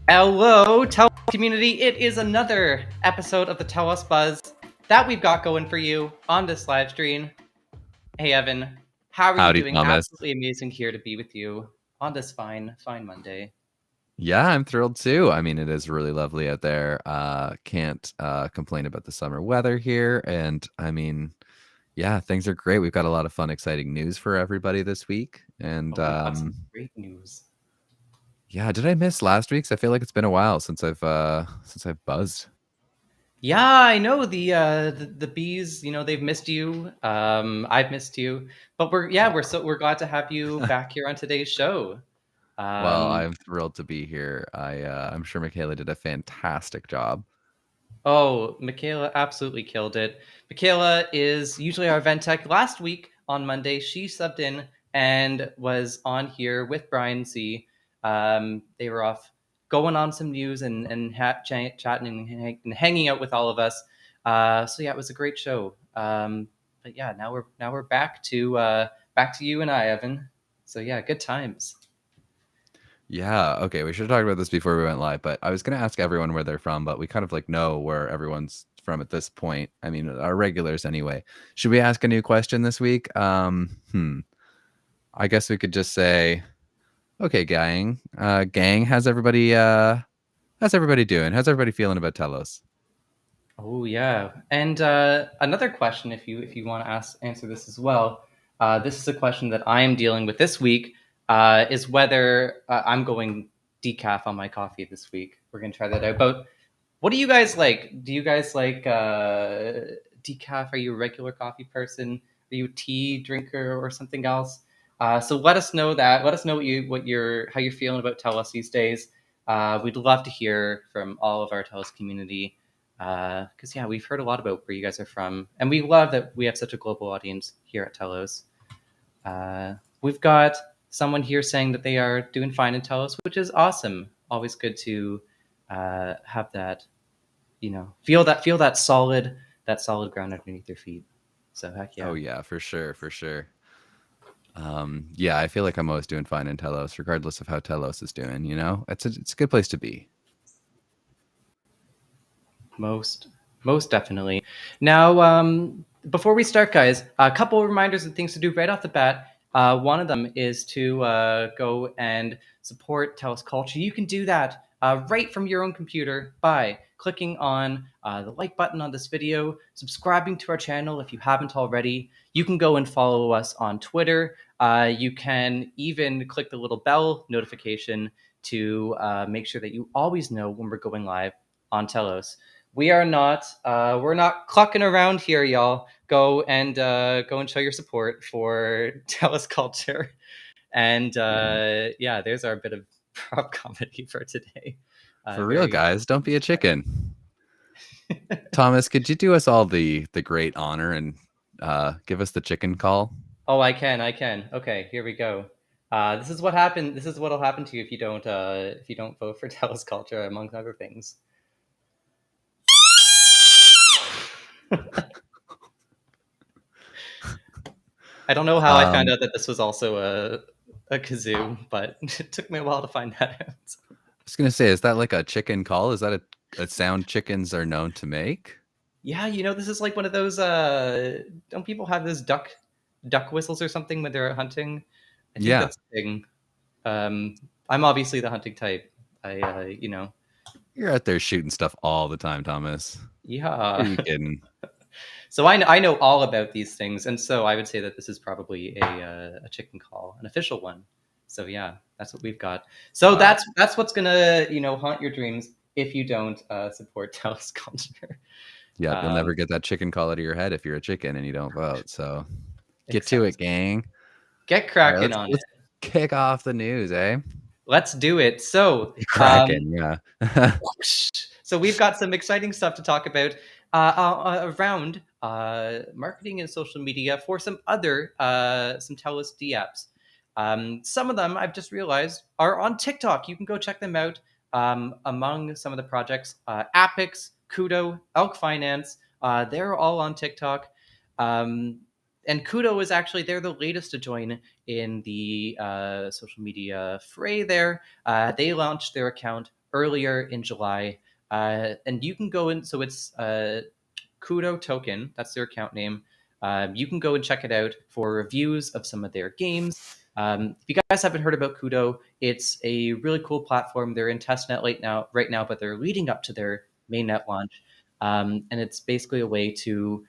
Hello, Telos community. It is another episode of the Telos Buzz that we've got going for you on this live stream. Hey, Evan, how are you Howdy, doing? Thomas. Absolutely amazing here to be with you on this fine Monday. Yeah, I'm thrilled too. I mean, it is really lovely out there. Can't complain about the summer weather here. And I mean, yeah, things are great. We've got a lot of fun, exciting news for everybody this week. And Oh, we've got some great news. yeah, did I miss last week's? I feel like it's been a while since I've buzzed. Yeah, I know the bees. You know they've missed you. I've missed you, but we're glad to have you back here on today's show. Well, Um, I'm thrilled to be here. I'm sure Michaela did a fantastic job. Oh, Michaela absolutely killed it. Michaela is usually our event tech. Last week on Monday, she subbed in and was on here with Brian C. They were off going on some news and chatting and hanging out with all of us. So yeah, it was a great show. But yeah, now we're back to you and I, Evan. So yeah, good times. Yeah, okay. We should have talked about this before we went live, but I was going to ask everyone where they're from, but we kind of like know where everyone's from at this point. I mean, our regulars anyway. Should we ask a new question this week? I guess we could just say, okay, gang. Gang, how's everybody doing? How's everybody feeling about Telos? Oh yeah, and another question, if you want to answer this as well, this is a question that I am dealing with this week. Is whether I'm going decaf on my coffee this week. We're gonna try that out. But what do you guys like? Do you guys like decaf? Are you a regular coffee person? Are you a tea drinker or something else? So let us know that. Let us know how you're feeling about Telos these days. We'd love to hear from all of our Telos community because yeah, we've heard a lot about where you guys are from, and we love that we have such a global audience here at Telos. We've got someone here saying that they are doing fine in Telos, which is awesome. Always good to have that, feel that solid ground underneath your feet. So heck Oh yeah. yeah, for sure, for sure. Yeah, I feel like I'm always doing fine in Telos, regardless of how Telos is doing, you know? It's a good place to be. Most most definitely. Now, before we start, guys, a couple of reminders and things to do right off the bat. One of them is to go and support Telos Culture. You can do that right from your own computer by clicking on the like button on this video, subscribing to our channel if you haven't already. You can go and follow us on Twitter. You can even click the little bell notification to make sure that you always know when we're going live on Telos. We're not clucking around here, y'all. Go and show your support for Telos Culture. And Yeah. yeah, there's our bit of prop comedy for today. For real, Very guys, don't be a chicken. Thomas, could you do us all the great honor and give us the chicken call? Oh, I can. Okay, here we go. This is what happened. This is what'll happen to you if you don't vote for Telos Culture, among other things. I don't know how I found Um, out that this was also a kazoo, but it took me a while to find that out. I was gonna say, is that like a chicken call? Is that a sound chickens are known to make? Yeah, this is like one of those. Don't people have those duck whistles or something when they're hunting? I think Yeah, that's a thing. Um, I'm obviously the hunting type. I. you're out there shooting stuff all the time, Thomas. Who are Yeah. you kidding? So I know all about these things, and so I would say that this is probably a chicken call, an official one. So yeah, that's what we've got. So Wow. that's what's gonna haunt your dreams if you don't support Telos Culture. Yep, you'll Um, never get that chicken call out of your head if you're a chicken and you don't vote. So get to it, exactly. gang. Get All right, cracking let's on let's it. kick off the news, eh? Let's do it. So Kraken, yeah. So we've got some exciting stuff to talk about around marketing and social media for some Telos dApps. Some of them I've just realized are on TikTok. You can go check them out. Among some of the projects, Apix, Kudo, Elk Finance, they're all on TikTok. Um, and Kudo is actually they're the latest to join in the social media fray. There, they launched their account earlier in July. And you can go in, so it's Kudo Token, that's their account name. You can go and check it out for reviews of some of their games. If you guys haven't heard about Kudo, it's a really cool platform. They're in testnet right now, but they're leading up to their mainnet launch. And it's basically a way to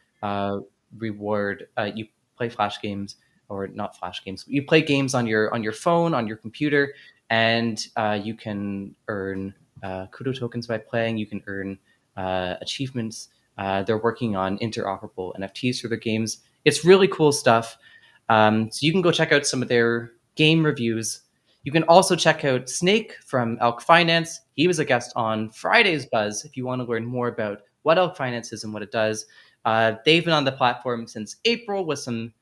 reward you play flash games, or not flash games. You play games on your phone, on your computer, and you can earn Kudo tokens by playing. You can earn achievements. They're working on interoperable NFTs for their games. It's really cool stuff. So you can go check out some of their game reviews. You can also check out Snake from Elk Finance. He was a guest on Friday's Buzz if you want to learn more about what Elk Finance is and what it does. They've been on the platform since April with some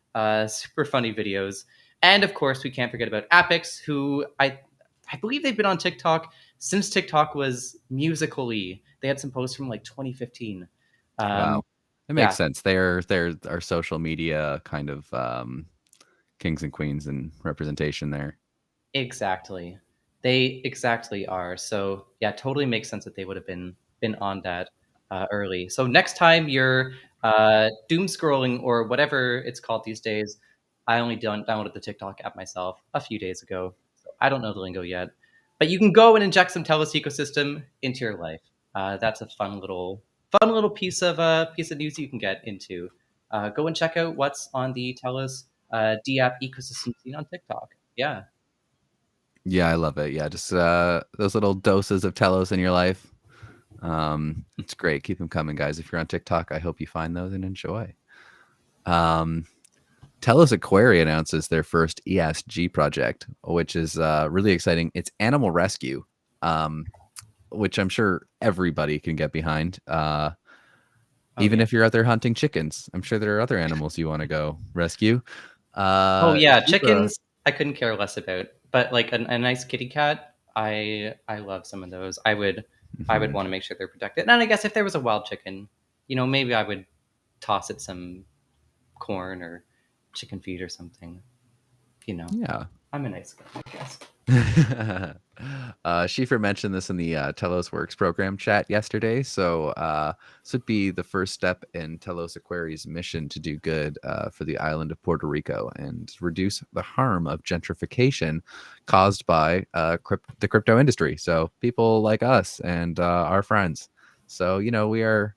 super funny videos. And of course, we can't forget about Apix, who I believe they've been on TikTok since TikTok was Musical.ly. They had some posts from like 2015. Um, Wow. It makes yeah, sense. They're our social media kind of kings and queens and representation there. exactly. They exactly are. So yeah, totally makes sense that they would have been on that early. So next time you're doom scrolling or whatever it's called these days, I only downloaded the TikTok app myself a few days ago, so I don't know the lingo yet. But you can go and inject some Telos ecosystem into your life. That's a fun little piece of news you can get into. Go and check out what's on the Telos dApp ecosystem scene on TikTok. Yeah. Yeah, I love it. Yeah, just those little doses of Telos in your life. It's great. Keep them coming, guys. If you're on TikTok, I hope you find those and enjoy. Um, Telos Aquari announces their first ESG project, which is really exciting. It's animal rescue, um, which I'm sure everybody can get behind. Oh Even yeah. if you're out there hunting chickens, I'm sure there are other animals you want to go rescue. Oh yeah, Shifra, chickens I couldn't care less about, but like a nice kitty cat, I love some of those. I would mhm. want to make sure they're protected. And I guess if there was a wild chicken, maybe I would toss it some corn or chicken feed or something. You know, Yeah. I'm a nice guy, I guess. Schiefer mentioned this in the Telos Works program chat yesterday. So this would be the first step in Telos Aquari's mission to do good for the island of Puerto Rico and reduce the harm of gentrification caused by the crypto industry. So people like us and our friends. So we're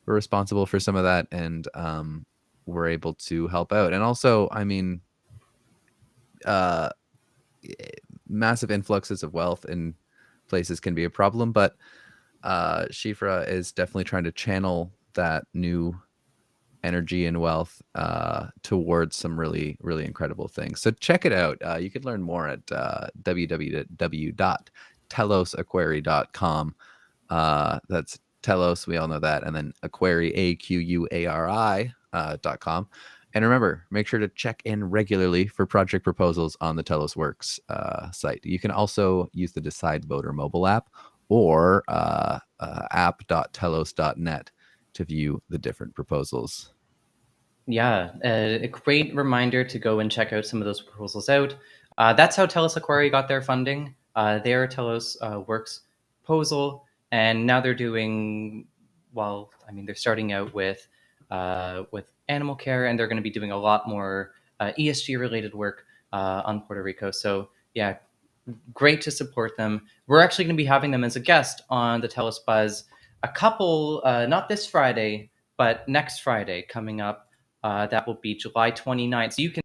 responsible for some of that, and we're able to help out. And also, I mean, uh, massive influxes of wealth in places can be a problem, but Shifra is definitely trying to channel that new energy and wealth towards some really, really incredible things. So check it out. You can learn more at www.telosaquari.com. That's Telos, we all know that, and then Aquari, AQUARI.com. And remember, make sure to check in regularly for project proposals on the Telos Works site. You can also use the Decide Voter mobile app or app.telos.net to view the different proposals. Yeah, a great reminder to go and check out some of those proposals out. That's how Telos Aquari got their funding. Their Telos Works proposal, and now they're doing well. I mean, they're starting out with animal care, and they're going to be doing a lot more ESG related work on Puerto Rico. So yeah, great to support them. We're actually going to be having them as a guest on the Telos Buzz not this Friday, but next Friday coming up. That will be July 29th. So you can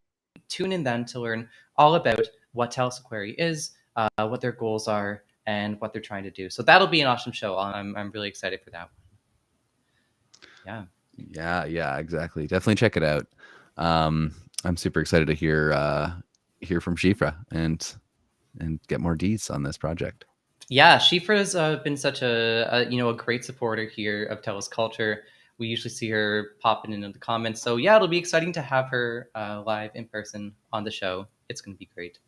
tune in then to learn all about what Telos Aquari is, what their goals are, and what they're trying to do. So that'll be an awesome show. I'm really excited for that one. Yeah. Yeah, exactly. Definitely check it out. I'm super excited to hear from Shifra and get more deets on this project. Yeah, Shifra's been such a great supporter here of Telos Culture. We usually see her popping into the comments. So yeah, it'll be exciting to have her live in person on the show. It's going to be great.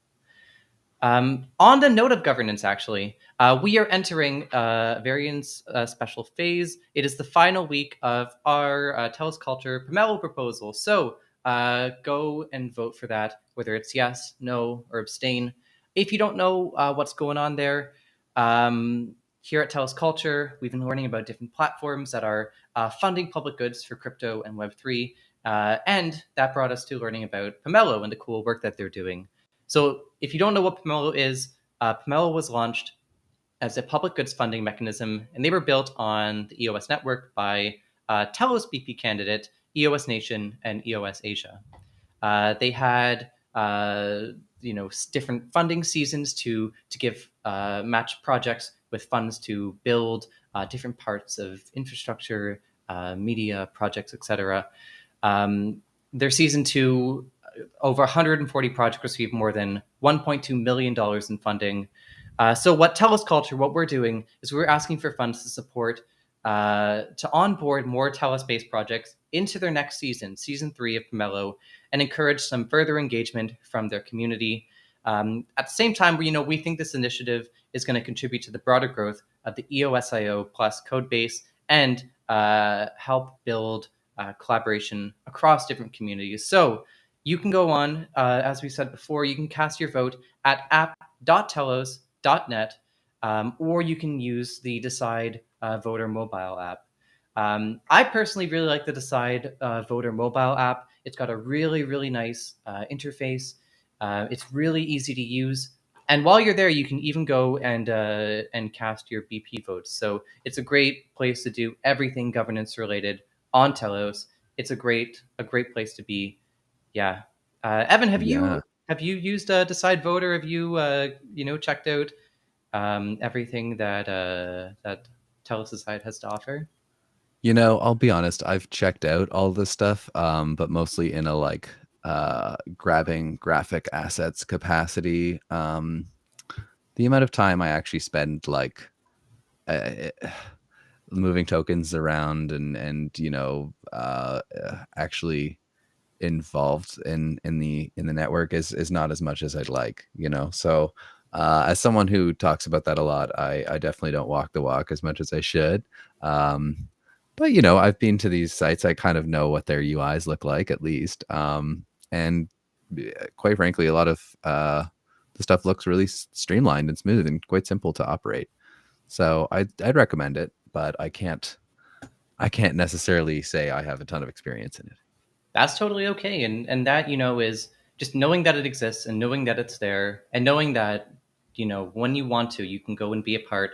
On the note of governance, actually, we are entering a very special phase. It is the final week of our Telos Culture Pomelo proposal. So go and vote for that, whether it's yes, no, or abstain. If you don't know what's going on there, um, here at Telos Culture, we've been learning about different platforms that are funding public goods for crypto and Web3. And that brought us to learning about Pomelo and the cool work that they're doing. So if you don't know what Pomelo is, Pomelo was launched as a public goods funding mechanism, and they were built on the EOS network by Telos BP candidate, EOS Nation, and EOS Asia. They had different funding seasons to give match projects with funds to build different parts of infrastructure, media projects, etc. Their season two, over 140 projects received more than $1.2 million in funding. So what Telos Culture, what we're doing is we're asking for funds to support, to onboard more Telos-based projects into their next season, season 3 of Pomelo, and encourage some further engagement from their community. At the same time, we think this initiative is going to contribute to the broader growth of the EOSIO plus code base and help build collaboration across different communities. So you can go on, as we said before, you can cast your vote at app.telos.net, or you can use the Decide Voter mobile app. I personally really like the Decide Voter mobile app. It's got a really, really nice interface. It's really easy to use. And while you're there, you can even go and cast your BP votes. So it's a great place to do everything governance related on Telos. It's a great place to be. Yeah. Evan, have you Yeah. have you used Decide Voter? Have you checked out everything that Telos Decide has to offer? I'll be honest, I've checked out all this stuff, but mostly in a like grabbing graphic assets capacity. The amount of time I actually spend like uh, moving tokens around and actually involved in the network is not as much as I'd like. So as someone who talks about that a lot, I definitely don't walk the walk as much as I should. But I've been to these sites. I kind of know what their UIs look like at least. And quite frankly, a lot of the stuff looks really streamlined and smooth and quite simple to operate. So I'd recommend it, but I can't necessarily say I have a ton of experience in it. That's totally okay. And that, is just knowing that it exists and knowing that it's there and knowing that, when you want to, you can go and be a part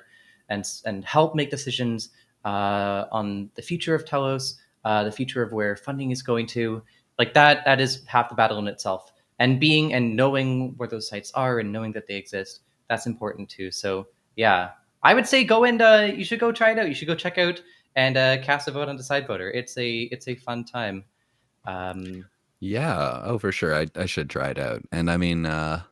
and help make decisions on the future of Telos, the future of where funding is going to. Like that is half the battle in itself. And being and knowing where those sites are and knowing that they exist, that's important too. So yeah, I would say go and you should go try it out. You should go check out and cast a vote on Decide Voter. It's a fun time. Um, Yeah, oh for sure. I should try it out. And I mean, I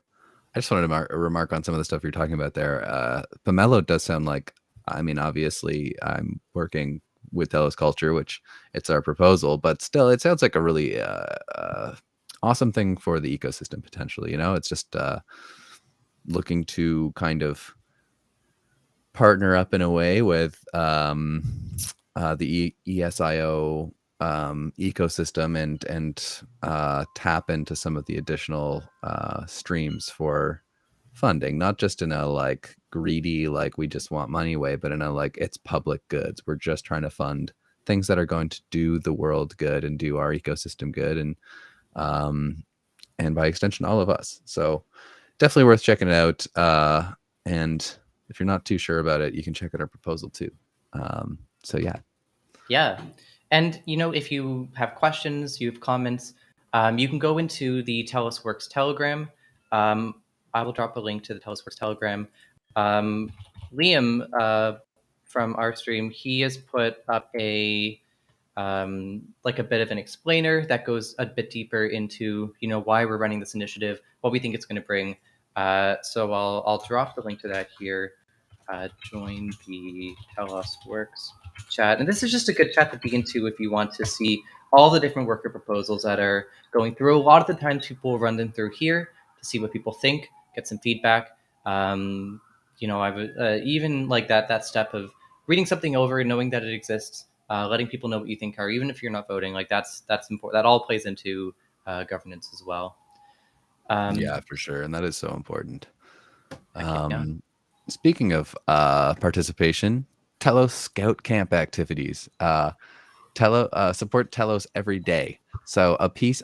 just wanted to remark on some of the stuff you're talking about there. Pomelo does sound like, I mean, obviously I'm working with Telos Culture, which it's our proposal, but still, it sounds like a really awesome thing for the ecosystem potentially. It's just looking to kind of partner up in a way with the ESIO ecosystem and tap into some of the additional streams for funding, not just in a like greedy like we just want money way, but in a like it's public goods. We're just trying to fund things that are going to do the world good and do our ecosystem good, um, and by extension all of us. So definitely worth checking it out. And if you're not too sure about it, you can check out our proposal too. So yeah. yeah. And, if you have questions, you have comments, you can go into the Telos Works Telegram. I will drop a link to the Telos Works Telegram. Um, Liam from our stream, he has put up like a bit of an explainer that goes a bit deeper into why we're running this initiative, what we think it's going to bring. So I'll drop the link to that here. Join the Telos Works chat, and this is just a good chat to be into if you want to see all the different worker proposals that are going through. A lot of the times, people run them through here to see what people think, get some feedback. I would even like that step of reading something over and knowing that it exists, letting people know what you think are, even if you're not voting. Like that's important. That all plays into governance as well. Yeah, for sure. And that is so important. Heck yeah. Um, Speaking of participation, Telos Scout Camp activities. Support Telos every day. So a place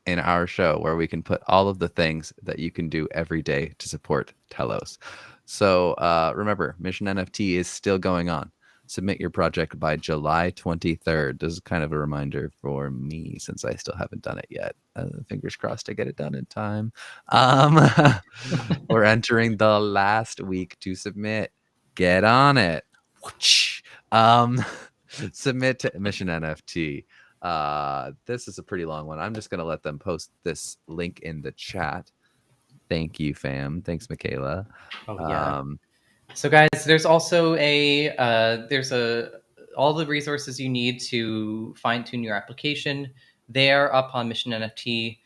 in our show where we can put all of the things that you can do every day to support Telos. So remember, Mission NFT is still going on. Submit your project by July 23rd. This is kind of a reminder for me since I still haven't done it yet. Fingers crossed I get it done in time. Um, we're entering the last week to submit. Get on it. Um, submit to Mission NFT. This is a pretty long one. I'm just going to let them post this link in the chat. Thank you, fam. Thanks, Michaela. Oh yeah. So guys, there's also all the resources you need to fine tune your application. They're up on Mission NFT.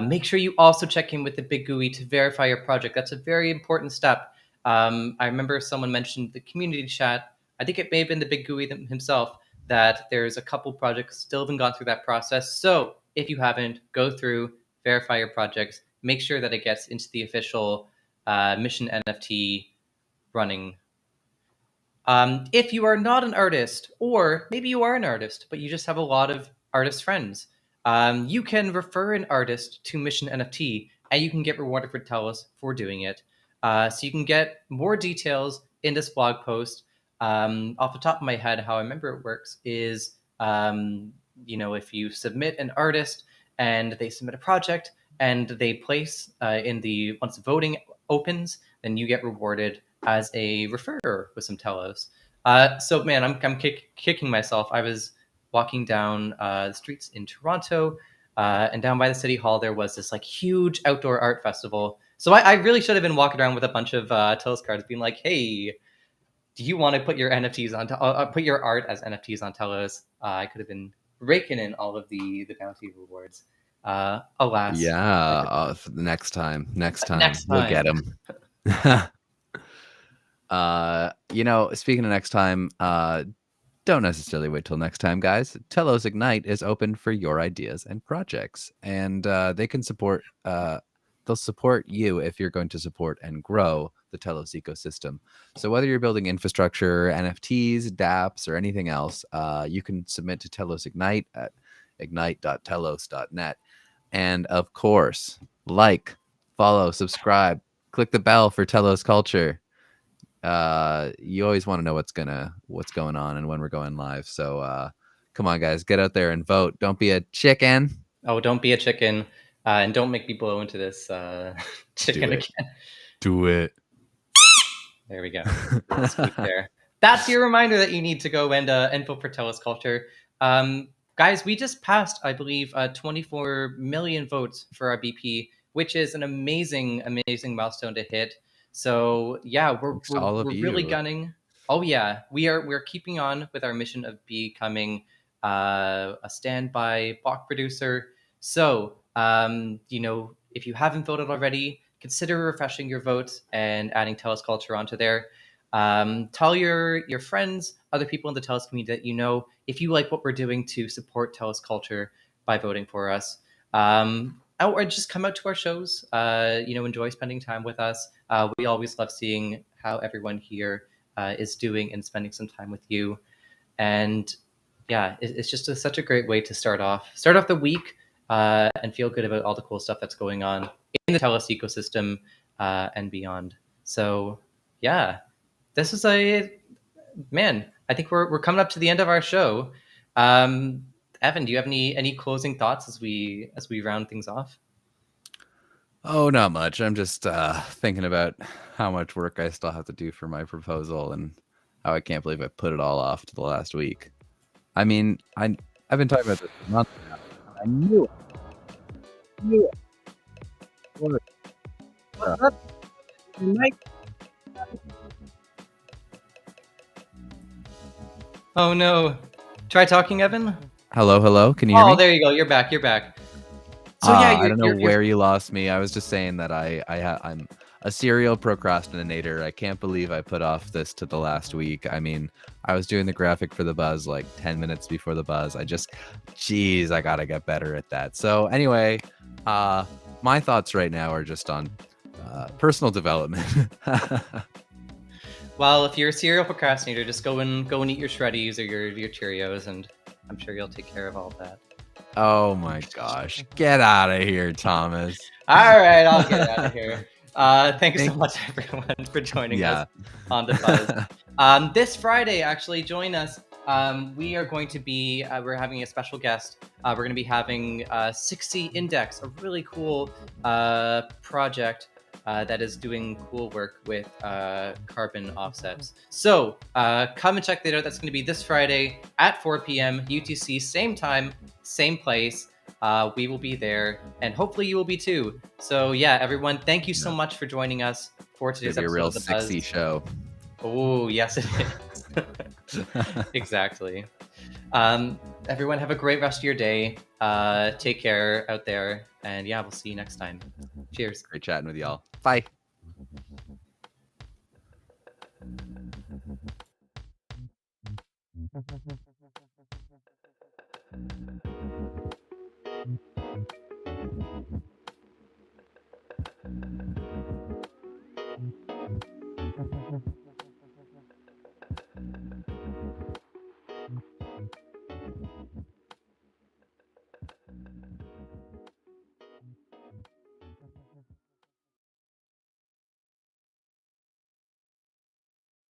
Make sure you also check in with the Big GUI to verify your project. That's a very important step. I remember someone mentioned the community chat. I think it may have been the Big GUI himself that there's a couple projects still haven't gone through that process. So if you haven't, go through, verify your projects, make sure that it gets into the official Mission NFT running. If you are not an artist, or maybe you are an artist, but you just have a lot of artist friends, you can refer an artist to Mission NFT, and you can get rewarded for Telos for doing it. So you can get more details in this blog post. Off the top of my head, how I remember it works is, if you submit an artist and they submit a project and they place once the voting opens, then you get rewarded as a referrer with some Telos. So man, I'm kicking myself. I was walking down the streets in Toronto, and down by the city hall there was this like huge outdoor art festival. So I really should have been walking around with a bunch of Telos cards, being like, "Hey, do you want to put your NFTs on? Put your art as NFTs on Telos?" I could have been raking in all of the bounty rewards. Alas, Yeah, next time next you'll get time. them. Speaking of next time, don't necessarily wait till next time, guys. Telos Ignite is open for your ideas and projects, and they can support. They'll support you if you're going to support and grow the Telos ecosystem. So whether you're building infrastructure, NFTs, dApps, or anything else, you can submit to Telos Ignite at ignite.telos.net. And of course, like, follow, subscribe, click the bell for Telos Culture. You always want to know what's going on and when we're going live. So come on, guys, get out there and vote. Don't be a chicken. Oh, don't be a chicken, and don't make me blow into this chicken again. Do it. There we go. There. That's your reminder that you need to go and vote for Telos Culture. Guys, we just passed, I believe, 24 million votes for our BP, which is an amazing, amazing milestone to hit. So yeah, we're really gunning. Oh yeah, we're keeping on with our mission of becoming a standby block producer. So if you haven't voted already, consider refreshing your vote and adding Telos Culture onto there. Tell your friends, other people in the Telos community that you know, if you like what we're doing, to support Telos Culture by voting for us. Or just come out to our shows. Enjoy spending time with us. We always love seeing how everyone here is doing and spending some time with you. And yeah, it's just such a great way to start off the week and feel good about all the cool stuff that's going on in the Telos ecosystem and beyond. So yeah, this is I think we're coming up to the end of our show. Evan, do you have any closing thoughts as we round things off? Oh, not much. I'm just thinking about how much work I still have to do for my proposal and how I can't believe I put it all off to the last week. I mean, I've been talking about this for a month now. I knew it. What's up? Mike? Oh no. Try talking, Evan. Hello. Can you hear me? Oh, there you go. You're back. So yeah, I don't know where you lost me. I was just saying that I'm a serial procrastinator. I can't believe I put off this to the last week. I mean, I was doing the graphic for the Buzz like 10 minutes before the Buzz. I gotta get better at that. So anyway, my thoughts right now are just on personal development. Well, if you're a serial procrastinator, just go and eat your Shreddies or your Cheerios, and I'm sure you'll take care of all that. Oh my gosh. Get out of here, Thomas. All right, I'll get out of here. Thanks so Thank much, everyone, for joining us Yeah. on the Buzz. This Friday, actually, join us. We are going to be, we're having a special guest. We're going to be having 60 Index, a really cool project that is doing cool work with carbon offsets. So come and check that out. That's going to be this Friday at 4 p.m. UTC, same time, same place. We will be there, and hopefully you will be too. So yeah, everyone, thank you so much for joining us for It's gonna today's be a episode real of the Buzz. 60 show. Oh yes, it is. Exactly. Everyone, have a great rest of your day. Take care out there, and yeah, we'll see you next time. Cheers. Great chatting with y'all. Bye.